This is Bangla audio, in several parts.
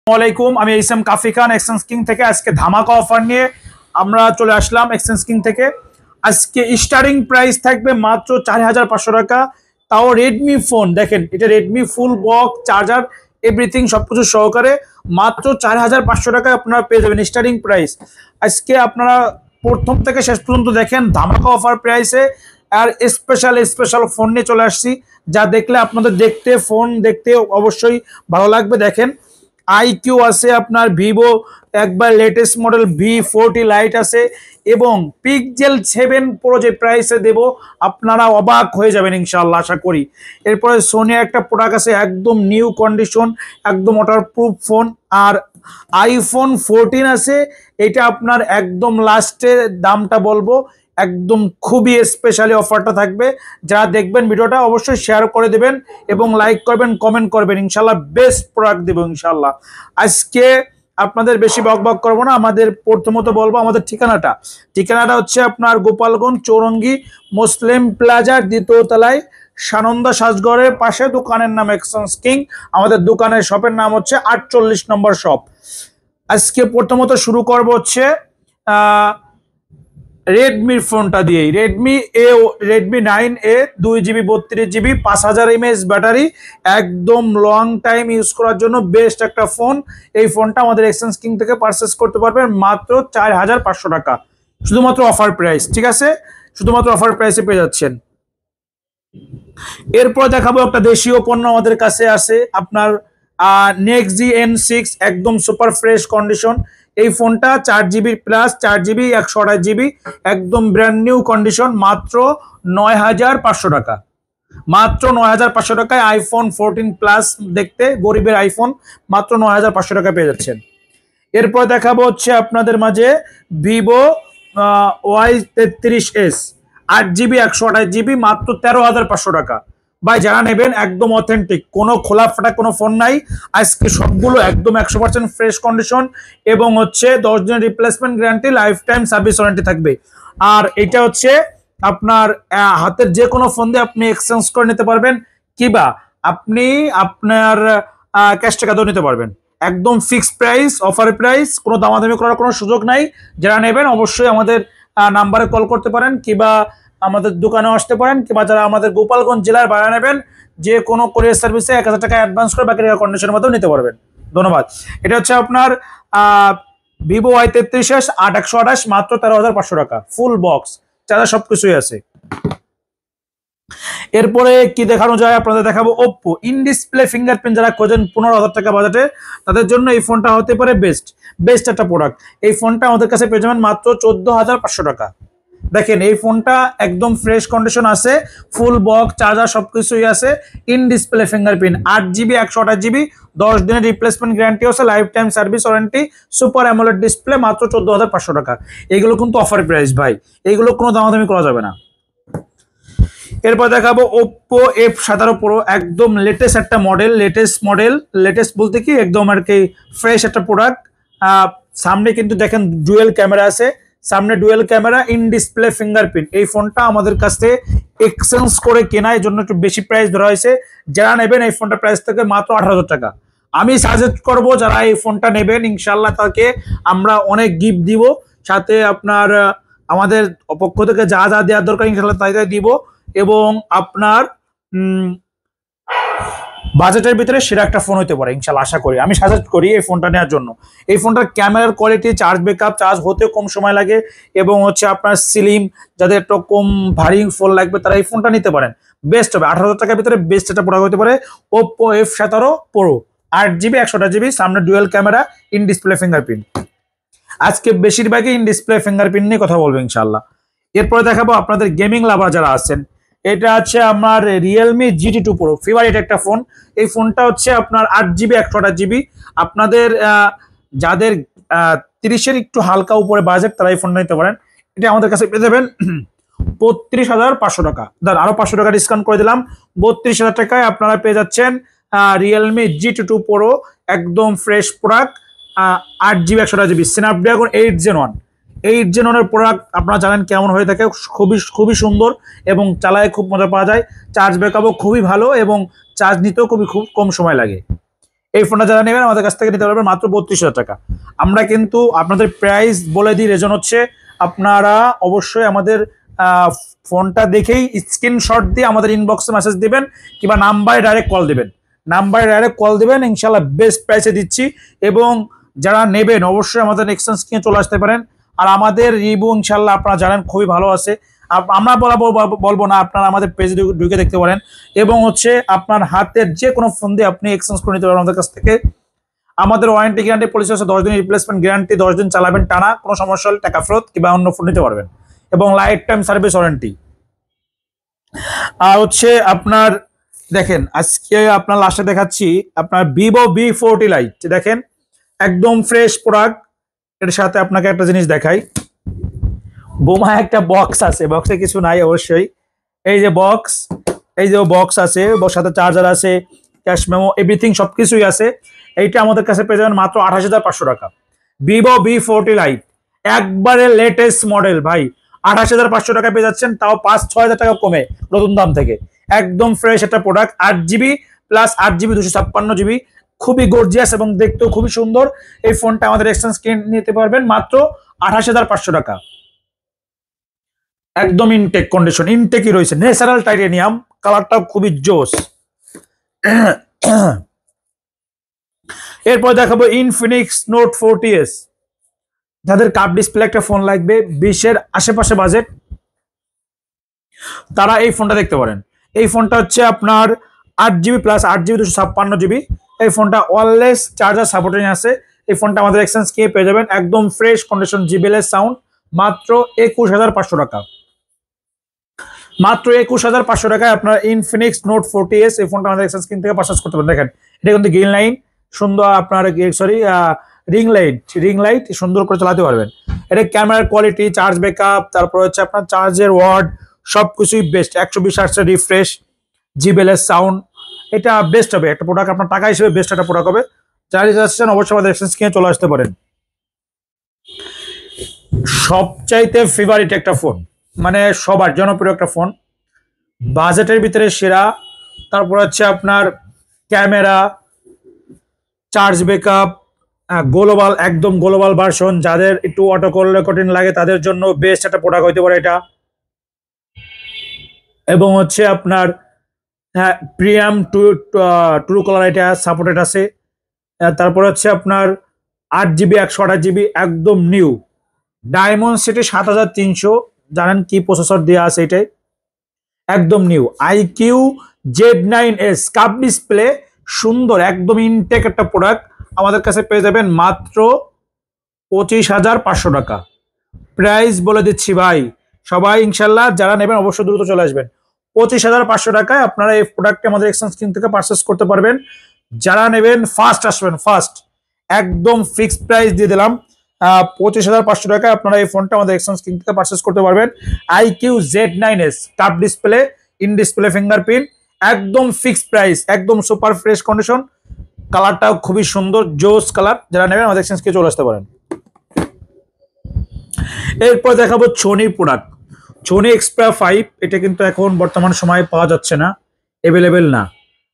আসসালামাইকুম, আমি এইসএম কাফি খান এক্সচেঞ্জ কিং থেকে। আজকে ধামাকা অফার নিয়ে আমরা চলে আসলাম এক্সচেঞ্জ কিং থেকে। আজকে স্টার্টিং প্রাইস থাকবে মাত্র 4500 টাকা। তাও রেডমি ফোন, দেখেন এটা Redmi full box charger everything সবকিছু সহকারে মাত্র 4500 টাকায় আপনারা পেয়ে যাবেন স্টার্টিং প্রাইস। আজকে আপনারা প্রথম থেকে শেষ পর্যন্ত দেখেন ধামাকা অফার প্রাইসে। আর স্পেশাল ফোন নিয়ে চলে আসছি, যা দেখলে আপনাদের ফোন দেখতে অবশ্যই ভালো লাগবে। দেখেন আইকিউ আছে, আপনার ভিভো একবার লেটেস্ট মডেল V40 লাইট আছে এবং পিক্সেল 7 প্রো যে প্রাইসে দেব আপনারা অবাক হয়ে যাবেন ইনশাআল্লাহ, আশা করি। এরপরে সোনি একটা প্রোডাক্ট আছে একদম নিউ কন্ডিশন, একদম ওয়াটারপ্রুফ ফোন। আর আইফোন 14 আছে, এটা আপনার একদম লাস্টে দামটা বলবো, একদম খুবই স্পেশালি অফারটা থাকবে। যারা দেখবেন ভিডিওটা অবশ্যই শেয়ার করে দেবেন এবং লাইক করবেন, কমেন্ট করবেন, ইনশাল্লাহ বেস্ট প্রোডাক্ট দেবো ইনশাল্লাহ। আজকে আপনাদের বেশি বক করবো না, আমাদের প্রথমত বলবো আমাদের ঠিকানাটা হচ্ছে আপনার গোপালগঞ্জ চৌরঙ্গি মুসলিম প্লাজার 2য় তলায় সানন্দা সাজঘরের পাশে, দোকানের নাম এক্সচেঞ্জ কিং। আমাদের দোকানের শপের নাম হচ্ছে 48 নম্বর শপ। আজকে প্রথমত শুরু করবো হচ্ছে রেডমির ফোনটা দিয়েই। Redmi 9A 2GB 32GB 5000 mAh battery, একদম লং টাইম ইউজ করার জন্য বেস্ট একটা ফোন। এই ফোনটা আমাদের এক্সচেঞ্জ কিং থেকে পারচেস করতে পারবেন মাত্র 4500 টাকা, শুধুমাত্র অফার প্রাইস। ঠিক আছে, শুধুমাত্র অফার প্রাইসে পেয়ে যাচ্ছেন। এরপর দেখাবো একটা দেশীয় পণ্য আমাদের কাছে আছে, আপনার নেক্সজি N6, একদম সুপার ফ্রেশ কন্ডিশন। এই ফোনটা 4GB প্লাস 4GB 128GB, একদম ব্র্যান্ড নিউ কন্ডিশন, মাত্র 9500 টাকা। মাত্র 9500 টাকায় আইফোন 14 প্লাস দেখতে গরিবের আইফোন মাত্র 9500 টাকা পেয়ে যাচ্ছেন। এরপর দেখাবো হচ্ছে আপনাদের মাঝে ভিভো Y33s 8GB 128GB মাত্র 13500 টাকা। ভাই যারা নেবেন একদম অথেন্টিক, কোনো খোলা ফাটা কোনো ফোন নাই। আজকে সবগুলো একদম 100% ফ্রেশ কন্ডিশন এবং হচ্ছে 10 দিনের replacement guarantee, life time service warranty থাকবে। আর এটা হচ্ছে আপনার হাতের যে কোনো ফোন দিয়ে আপনি এক্সচেঞ্জ করে নিতে পারবেন, কিবা আপনি আপনার ক্যাশ টাকাতেও নিতে পারবেন। একদম ফিক্সড প্রাইস, অফার প্রাইস, কোনো দামাদামি করার কোনো সুযোগ নাই। যারা নেবেন অবশ্যই আমাদের নাম্বারে কল করতে পারেন, কিবা আমাদের দোকানেও আসতে পারেন, কিংবা যারা আমাদের গোপালগঞ্জ জেলার বাইরে নেবেন যে কোনো কোরিয়ার সার্ভিসে 1000 টাকা অ্যাডভান্স করে বাকি টাকা কন্ডিশনের মধ্যেও নিতে পারবেন। ধন্যবাদ। এটা হচ্ছে আপনার ভিভো Y33s 8128 মাত্র 13500 টাকা, ফুল বক্স চার্জার সবকিছুই আছে। এরপরে কি দেখানো যায় আপনাদের দেখাবো ওপ্পো ইন ডিসপ্লে ফিঙ্গারপ্রিন্ট। যারা খোঁজেন 15000 টাকা বাজেটে, তাদের জন্য এই ফোনটা হতে পারে বেস্ট একটা প্রোডাক্ট। এই ফোনটা আমাদের কাছে পেয়ে যাবেন মাত্র 14500 টাকা। দেখেন এই ফোনটা একদম ফ্রেশ কন্ডিশন আছে, ফুল বক্স চার্জার সবকিছুই আছে, in display fingerprint, 8GB 128GB 10 দিনের রিপ্লেসমেন্ট গ্যারান্টি আছে, life time service warranty, super AMOLED display, মাত্র 14500 টাকা। এগুলো কিন্তু অফার প্রাইস ভাই, এগুলো কোনো দামাদামি করা যাবে না। এরপর দেখাবো ওপ্পো F17 Pro, একদম লেটেস্ট একটা মডেল, লেটেস্ট বলতে কি একদম আর কি ফ্রেশ একটা প্রোডাক্ট। সামনে কিন্তু দেখেন ডুয়েল ক্যামেরা আছে, সামনে dual camera, in display fingerprint. এই ফোনটা আমাদের কাছে এক্সচেঞ্জ করে কেনা, এই জন্য একটু বেশি প্রাইস ধরা হয়েছে। যারা নেবেন এই ফোনটা প্রাইস থেকে মাত্র 18000 টাকা। আমি সাজেস্ট করব যারা এই ফোনটা নেবেন ইনশাল্লাহ তাকে আমরা অনেক গিফট দিব, সাথে আপনার আমাদের পক্ষ থেকে যা যা দেওয়ার দরকার ইনশাল্লাহ তাই তাই দিব, এবং আপনার বাজেটের ভিতরে সেরা একটা ফোন হতে পারে ইনশাল্লাহ, আশা করি। আমি সাজেস্ট করি এই ফোনটা নেওয়ার জন্য। এই ফোনটার ক্যামেরার কোয়ালিটি, চার্জ ব্যাকআপ, চার্জ হতেও কম সময় লাগে, এবং হচ্ছে আপনার স্লিম যাদের একটু কম ভারী ফোন লাগবে তারা এই ফোনটা নিতে পারেন, বেস্ট হবে। 18000 টাকার ভিতরে বেস্ট একটা প্রোডাক্ট হতে পারে Oppo F17 Pro, 8GB 128GB, সামনে dual camera, in display fingerprint. আজকে বেশিরভাগই ইন ডিসপ্লে ফিঙ্গারপ্রিন্ট নিয়ে কথা বলবো ইনশাল্লাহ। এরপরে দেখাবো আপনাদের গেমিং লাভার যারা আছেন, এটা হচ্ছে আমার রিয়েলমি GT2 Pro, ফেভারিট একটা ফোন। এই ফোনটা হচ্ছে আপনার 8GB 128GB। আপনাদের যাদের 30-এর একটু হালকা উপরে বাজেট তারা এই ফোনটা নিতে পারেন। এটা আমাদের কাছে পেয়ে যাবেন 32500 টাকা। আরো 500 টাকা ডিসকাউন্ট করে দিলাম, 32000 টাকায় আপনারা পেয়ে যাচ্ছেন রিয়েলমি GT2 Pro, একদম fresh product, 8GB 128GB, Snapdragon 8 Gen 1 product. আপনারা জানেন কেমন হয়ে থাকে, খুবই সুন্দর এবং চালায় খুব মজা পাওয়া যায়। চার্জ ব্যাকআপও খুবই ভালো এবং চার্জ নিতেও খুব কম সময় লাগে। এই ফোনটা যারা নেবেন আমাদের কাছ থেকে নিতে পারবেন মাত্র 32,000 টাকা। আমরা কিন্তু আপনাদের প্রাইস বলে দিই, রিজন হচ্ছে আপনারা অবশ্যই আমাদের ফোনটা দেখেই স্ক্রিনশট দিয়ে আমাদের ইনবক্সে মেসেজ দিবেন কিংবা নাম্বারে ডাইরেক্ট কল দিবেন। নাম্বারে ডাইরেক্ট কল দিবেন, ইনশাল্লাহ বেস্ট প্রাইসে দিচ্ছি। এবং যারা নেবেন অবশ্যই আমাদের এক্সচেঞ্জ কিনে চলে আসতে পারেন। আর আমাদের রিভিউ ইনশাল্লাহ আপনারা জানেন খুবই ভালো আছে। আমরা বলবো না, আপনারা আমাদের পেজে ঢুকে দেখতে পারেন। এবং হচ্ছে আপনার হাতের যে কোনো ফোন দিয়ে আপনি এক্সচেঞ্জ করে নিতে পারেন আমাদের কাছ থেকে। আমাদের ওয়ারেন্টি গ্যারান্টি পলিসি আছে 10 দিন রিপ্লেসমেন্ট গ্যারান্টি, 10 দিন চালাবেন টানা, কোনো সমস্যা হলে টাকা ফেরত কিংবা অন্য ফোন নিতে পারবেন। এবং লাইফ টাইম সার্ভিস ওয়ারেন্টি। আর হচ্ছে আপনার দেখেন আজকে আপনার লাস্টে দেখাচ্ছি আপনার ভিভো V40 লাইট, দেখেন একদম ফ্রেশ প্রোডাক্ট। এর সাথে আপনাকে একটা জিনিস দেখাই, বোমা একটা বক্স আছে, বক্সে কিছু নাই অবশ্যই। এই যে বক্স, এই যে বক্স আছে, সাথে চার্জার আছে, ক্যাশ মেমো, এভরিথিং সবকিছুই আছে। এইটা আমাদের কাছে পেয়ে যাবেন মাত্র 28,500 টাকা। ভিভো V40 লাইট একবারে লেটেস্ট মডেল ভাই, 28,500 টাকা পেয়ে যাচ্ছেন, তাও 5-6 হাজার টাকা কমে নতুন দাম থেকে। একদম ফ্রেশ একটা product, 8GB plus 8GB 256GB, খুবই গর্জিয়াস এবং দেখতেও খুবই সুন্দর। এই ফোনটা আমাদের এক্সচেঞ্জ কিনে নিতে পারবেন মাত্র 28,500 টাকা। একদম ইনটেক কন্ডিশন, ইনটেকই রয়েছে, ন্যাচারাল টাইটেনিয়াম, কালারটাও খুবই জোস। এরপর দেখাবো ইনফিনিক্স নোট 40s। যাদের কাপ ডিসপ্লে একটা ফোন লাগবে 20-এর আশেপাশে বাজেট, তারা এই ফোনটা দেখতে পারেন। এই ফোনটা হচ্ছে আপনার 8GB প্লাস 8GB 256GB। এই ফোনটা ওয়্যারলেস চার্জার সাপোর্টিং আছে। এই ফোনটা আমাদের এক্সচেঞ্জ কিনে পেয়ে যাবেন একদম ফ্রেশ কন্ডিশন, জিবিএলএস সাউন্ড, মাত্র 21,500 টাকা। মাত্র 21,500 টাকায় আপনার ইনফিনিক্স নোট 40s এই ফোনটা আমাদের এক্সচেঞ্জ কিন থেকে পারচেজ করতে পারেন। দেখেন এটা কিন্তু গ্রিন লাইন সুন্দর, আপনার সরি রিং লাইট সুন্দর করে চালাতে পারবেন। এটা ক্যামেরার কোয়ালিটি, চার্জ ব্যাকআপ, তারপর হচ্ছে আপনার চার্জের ওয়ার্ড সবকিছুই বেস্ট। 120 হার্টজের রিফ্রেশ, জিবিএলএস সাউন্ড, এটা বেস্ট হবে একটা প্রোডাক্ট, আপনার টাকা হিসেবে বেস্ট একটা প্রোডাক্ট হবে। যারা চাচ্ছেন অবশ্যই আমাদের এক্সচেঞ্জ কিনে চলে আসতে পারেন। সবচাইতে ফেভারিট একটা ফোন, মানে সবার জনপ্রিয় একটা ফোন, বাজেটের ভিতরে সেরা। তারপর হচ্ছে আপনার ক্যামেরা, চার্জ ব্যাকআপ, গ্লোবাল, একদম গ্লোবাল ভার্সন। যাদের একটু অটো কল রেকর্ডিং লাগে তাদের জন্য বেস্ট একটা প্রোডাক্ট হতে পারে এটা। এবং হচ্ছে আপনার প্রিমিয়াম ট্রু কলার এটা সাপোর্টেড আছে। তারপর হচ্ছে আপনার 8GB 128GB একদম নিউ ডায়মন্ড সিটি 7300, জানেন কি প্রসেসর দেওয়া আছে এটাই, একদম new IQ Z9s cup display, সুন্দর একদম ইনটেক একটা প্রোডাক্ট আমাদের কাছে পেয়ে যাবেন মাত্র 25,500 টাকা। প্রাইস বলে দিচ্ছি ভাই, সবাই ইনশাল্লাহ যারা নেবেন অবশ্যই দ্রুত চলে আসবেন। 25,500 টাকায় আপনারা এই প্রোডাক্টটি আমাদের এক্সচেঞ্জ কিন থেকে পারচেস করতে পারবেন। যারা নেবেন ফার্স্ট আসবেন, ফার্স্ট একদম ফিক্সড প্রাইস দিয়ে দিলাম 25,500 টাকায় আপনারা এই ফোনটা আমাদের এক্সচেঞ্জ কিন থেকে পারচেস করতে পারবেন। IQ Z9s cup display, in display fingerprint, একদম ফিক্সড প্রাইস, একদম সুপার ফ্রেশ কন্ডিশন, কালারটাও খুবই সুন্দর জোস কালার। যারা নেবেন আমাদের এক্সচেঞ্জ কিনে চলে আসতে পারেন। এরপর দেখাবো সোনির প্রোডাক্ট, সোনি এক্সপ্রা 5। এটা কিন্তু এখন বর্তমান সময়ে পাওয়া যাচ্ছে না, অ্যাভেলেবেল না,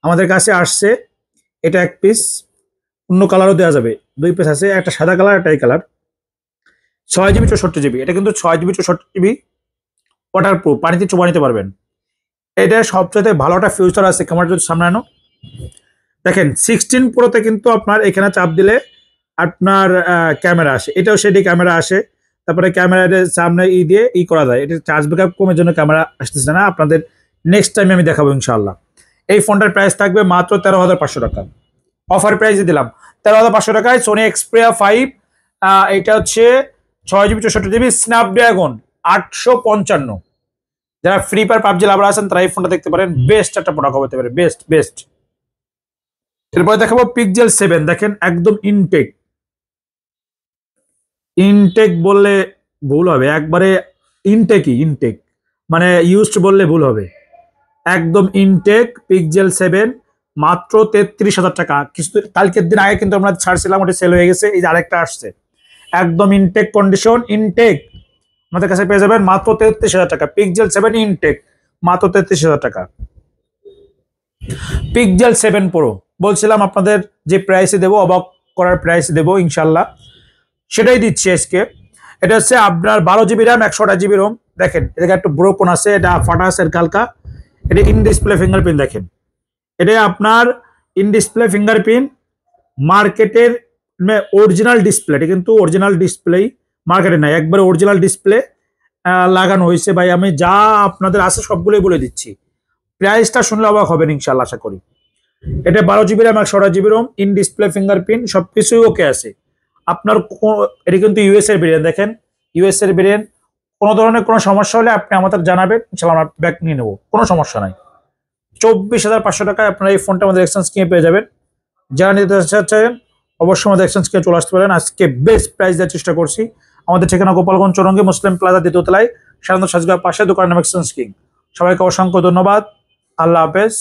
আমাদের কাছে আসছে। এটা এক পিস, অন্য কালারও দেওয়া যাবে, 2 পিস আছে, একটা সাদা কালার একটা এই কালার। 6GB 64GB, এটা কিন্তু 6GB 64GB ওয়াটার প্রুফ, পানিতে চুবা নিতে পারবেন। এটা সবচেয়ে ভালো একটা ফিউচার আছে, ক্যামেরা যদি সামনে আনো, দেখেন 16 প্রোতে কিন্তু আপনার এখানে চাপ দিলে আপনার ক্যামেরা আসে, এটাও সেটি ক্যামেরা আসে। তারপরে ক্যামেরার সামনে দিয়ে করা যায়। এটা চার্জ ব্যাকআপ কমের জন্য ক্যামেরা আসতেছে না, আপনাদের নেক্সট টাইমে আমি দেখাবো ইনশাআল্লাহ। এই ফোনটার প্রাইস থাকবে মাত্র 13,500 টাকা, অফার প্রাইসে দিলাম 13,500 টাকায় সোনি এক্সপ্রিয়া 5। এটা হচ্ছে 6GB 64GB স্ন্যাপড্রাগন 855। যারা ফ্রি ফায়ার পাবজি লাভার আছেন তারা এই ফোনটা দেখতে পারেন, বেস্ট একটা প্রোডাক্ট হতে পারে, বেস্ট। এরপরে দেখাবো পিক্সেল 7, দেখেন একদম ইনটেক বললে ভুল হবে, একবারে ইনটেক মানে ইউজড বললে ভুল হবে, একদম ইনটেক পিক্সেল 7 মাত্র 33,000 টাকা। কিছু কালকের দিন আগে কিন্তু আমরা ছাড়ছিলাম, ওটা সেল হয়ে গেছে, এই যে আরেকটা আসছে, একদম ইনটেক কন্ডিশন, ইনটেক আমাদের কাছে পেয়ে যাবেন মাত্র 33,000 টাকা। পিক্সেল 7 ইনটেক মাত্র 33,000 টাকা। পিক্সেল 7 প্রো বলছিলাম আপনাদের যে প্রাইসে দেবো, অবাক করার প্রাইস দেবো ইনশাল্লাহ, সেটাই দিচ্ছি আজকে। এটা হচ্ছে আপনার 12 GB র্যাম 128 GB রোম। দেখেন এটাকে একটু ব্রোকন আছে, এটা ফাটা আছে কালকা। এটা ইন ডিসপ্লে ফিঙ্গারপ্রিন্ট, দেখেন এটা আপনার ইন ডিসপ্লে ফিঙ্গারপ্রিন্ট। মার্কেটের অরিজিনাল ডিসপ্লে, এটা কিন্তু অরিজিনাল ডিসপ্লে, মার্কেটে নাই, একবারে অরিজিনাল ডিসপ্লে লাগানো হয়েছে ভাই। আমি যা আপনাদের আছে সবগুলোই বলে দিচ্ছি, প্রাইসটা শুনলে অবাক হবেন ইনশাল্লাহ, আশা করি। এটা 12 GB RAM 128 GB ROM, in display fingerprint, সবকিছুই ওকে আছে আপনার। এটা কিন্তু ইউএস এর ভেরিয়েন্ট, দেখেন ইউএস এর ভেরিয়েন্ট। কোনো ধরনের কোনো সমস্যা হলে আপনি আমাদের জানাবেন, ইনশাল্লাহ আমরা ব্যাক নিয়ে নেবো, কোনো সমস্যা নাই। 24,500 টাকায় আপনারা এই ফোনটা আমাদের এক্সচেঞ্জ কিনে পেয়ে যাবেন। যারা নিতে চাচ্ছেন অবশ্যই আমাদের এক্সচেঞ্জ কিনে চলে আসতে পারেন। আজকে বেস্ট প্রাইস দেওয়ার চেষ্টা করছি। আমাদের ঠিকানা গোপালগঞ্জ চৌরঙ্গি মুসলিম প্লাজা 2য় তলায়, সাধারণত সাজগাঁও পাশে, দোকানের এক্সচেঞ্জ কিং। সবাইকে অসংখ্য ধন্যবাদ। আল্লাহ হাফেজ।